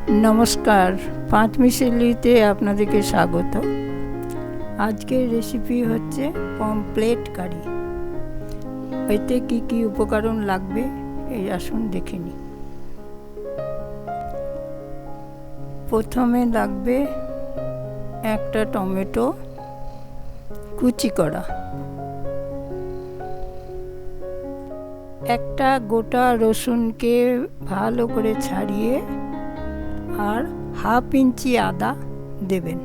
नमस्कार, 5 मिशेलिते आपनादेरके स्वागत। आजकेर रेसिपि होच्छे पमफ्रेट कारि। एते की की उपकरण लागबे एई आसुन देखे निই। प्रथमे लागबे एकटा टमेटो कुचि करा, एकटा गोटा रसुनके भालो करे छाड़िए और हाफ इंची आदा देवें।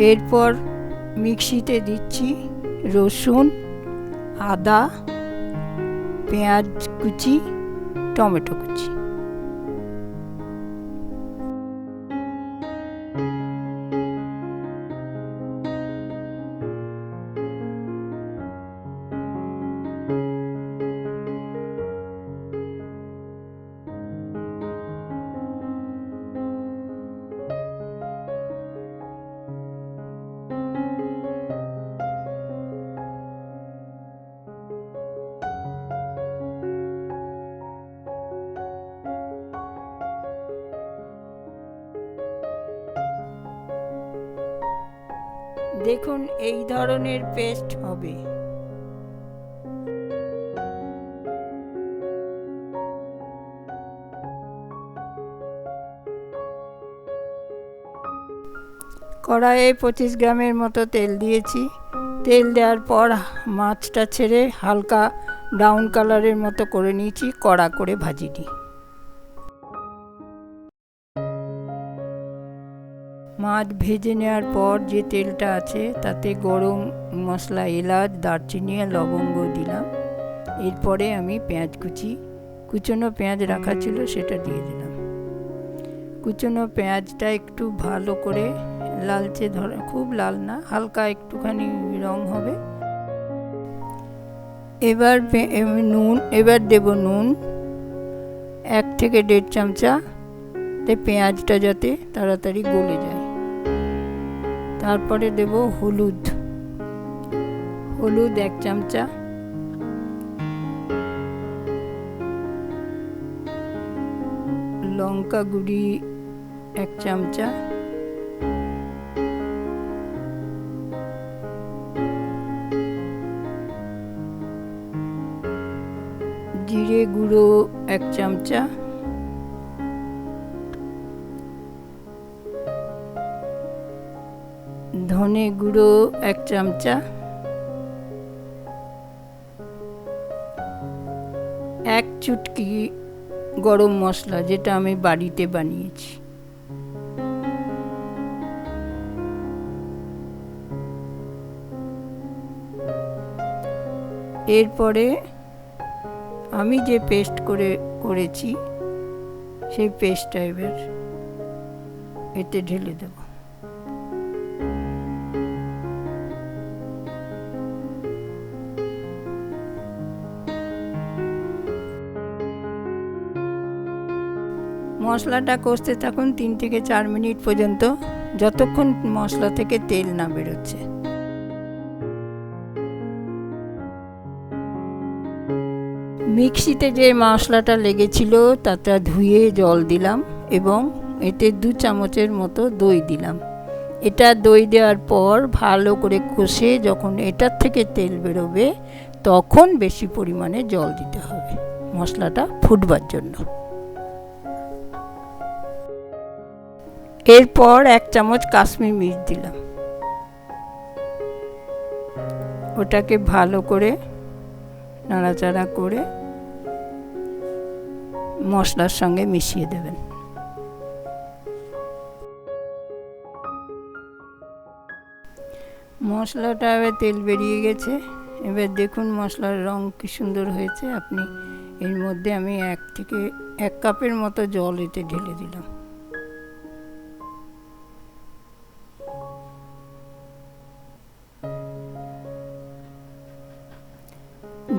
एरपर मिक्सिते दिচ্ছি रसुन, आदा, पेঁয়াজ कुचि, टमेटो कुचि। দেখুন এই ধরনের পেস্ট হবে। কড়াইয়ে 25 গ্রামের মতো তেল দিয়েছি। তেল দেওয়ার পর মাছটা ছেড়ে হালকা ব্রাউন কালারের মতো করে নিয়েছি, কড়া করে ভাজি নিই। মাছ ভেজে নেওয়ার পর যে তেলটা আছে তাতে গরম মশলা, এলাচ, দারচিনি আর লবঙ্গ দিলাম। এরপরে আমি পেঁয়াজ কুচনো পেঁয়াজ রাখা ছিল সেটা দিয়ে দিলাম। কুচনো পেঁয়াজটা একটু ভালো করে লালচে ধরে, খুব লাল না, হালকা একটুখানি রং হবে। এবার দেব নুন 1 থেকে 1.5 চামচা, পেঁয়াজটা যাতে তাড়াতাড়ি গলে যায়। তারপরে দেব হলুদ 1 চামচা, লঙ্কা গুঁড়ি 1 চামচা, জিরে গুঁড়ো 1 চামচা, ধনে গুঁড়ো 1 চামচা, 1 চুটকি গরম মশলা যেটা আমি বাড়িতে বানিয়েছি। এরপরে আমি যে পেস্ট করেছি সেই পেস্টটা এবার এতে ঢেলে দেব। মশলাটা কষতে থাকুন 3 থেকে 4 মিনিট পর্যন্ত, যতক্ষণ মশলা থেকে তেল না বেরোচ্ছে। মিক্সিতে যে মশলাটা লেগেছিল তাতে ধুয়ে জল দিলাম এবং এতে 2 চামচের মতো দই দিলাম। এটা দই দেওয়ার পর ভালো করে কষে যখন এটার থেকে তেল বেরোবে তখন বেশি পরিমাণে জল দিতে হবে মশলাটা ফুটবার জন্য। এরপর 1 চামচ কাশ্মীরি মির্চ দিলাম। ওটাকে ভালো করে নাড়াচাড়া করে মশলার সঙ্গে মিশিয়ে দেবেন। মশলাটা এবার তেল বেরিয়ে গেছে। এবার দেখুন মশলার রং কি সুন্দর হয়েছে। আপনি এর মধ্যে আমি 1 কাপের মতো জল এতে ঢেলে দিলাম।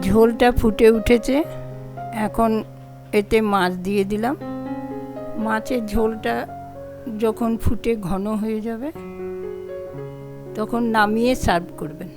ঝোলটা ফুটে উঠেছে। এখন এতে মাছ দিয়ে দিলাম। মাছের ঝোলটা যখন ফুটে ঘন হয়ে যাবে তখন নামিয়ে সার্ভ করবেন।